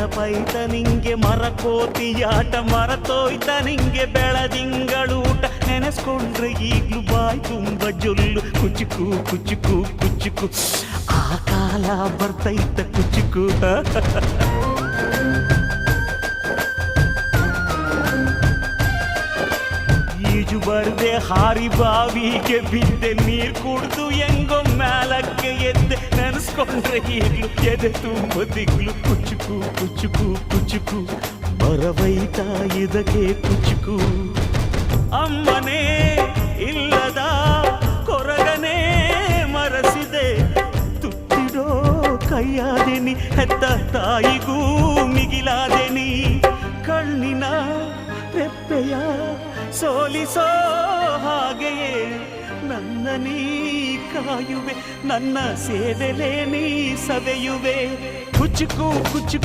ನೆನಪೈತ ನಿಂಗೆ ಮರಕೋತಿಯಾಟ ಮರತೋಯ್ತ ನಿಂಗೆ ಬೆಳದಿಂಗಳೂಟ ನೆನೆಸ್ಕೊಂಡ್ರೆ ಈಗ್ಲೂ ಬಾಯ್ ತುಂಬ ಜೊಲ್ಲು ಕುಚುಕು ಕುಚುಕು ಕುಚುಕು ಆ ಕಾಲ ಬರ್ತೈತ ಕುಚುಕು ಈಜು ಬರ್ದೆ ಹಾರಿ ಬಾವಿಗೆ ಬಿದ್ದೆ ನೀರ್ ಕುಡ್ದು ಹೆಂಗೋ ಮ್ಯಾಲಕ್ಕೆ ಎದ್ದೆ ನೆನೆಸ್ಕೊಂಡ್ರೆ ಈಗ್ಲು ಎದೆ ತುಂಬ ದಿಗ್ಲು ಕುಚುಕು ಕುಚುಕು ಕುಚುಕು ಬರವೈತ ಇದಕ್ಕೆ ಕುಚುಕು ಅಮ್ಮನೇ ಇಲ್ಲದ ಕೊರಗನೇ ಮರಸಿದೆ ತುತ್ತಿಡೋ ಕೈಯಾದೆನಿ ಹೆತ್ತ ತಾಯಿಗೂ ಮಿಗಿಲಾದೆನಿ ಕಣ್ಣಿನ ರೆಪ್ಪೆಯ ಸೋಲಿಸೋ ಹಾಗೆಯೇ ನನ್ನ ನೀ ಕಾಯುವೆ ನನ್ನ ಸೇವೆಲೇ ನೀ ಸವೆಯುವೆ ಕುಚುಕು ಕುಚುಕು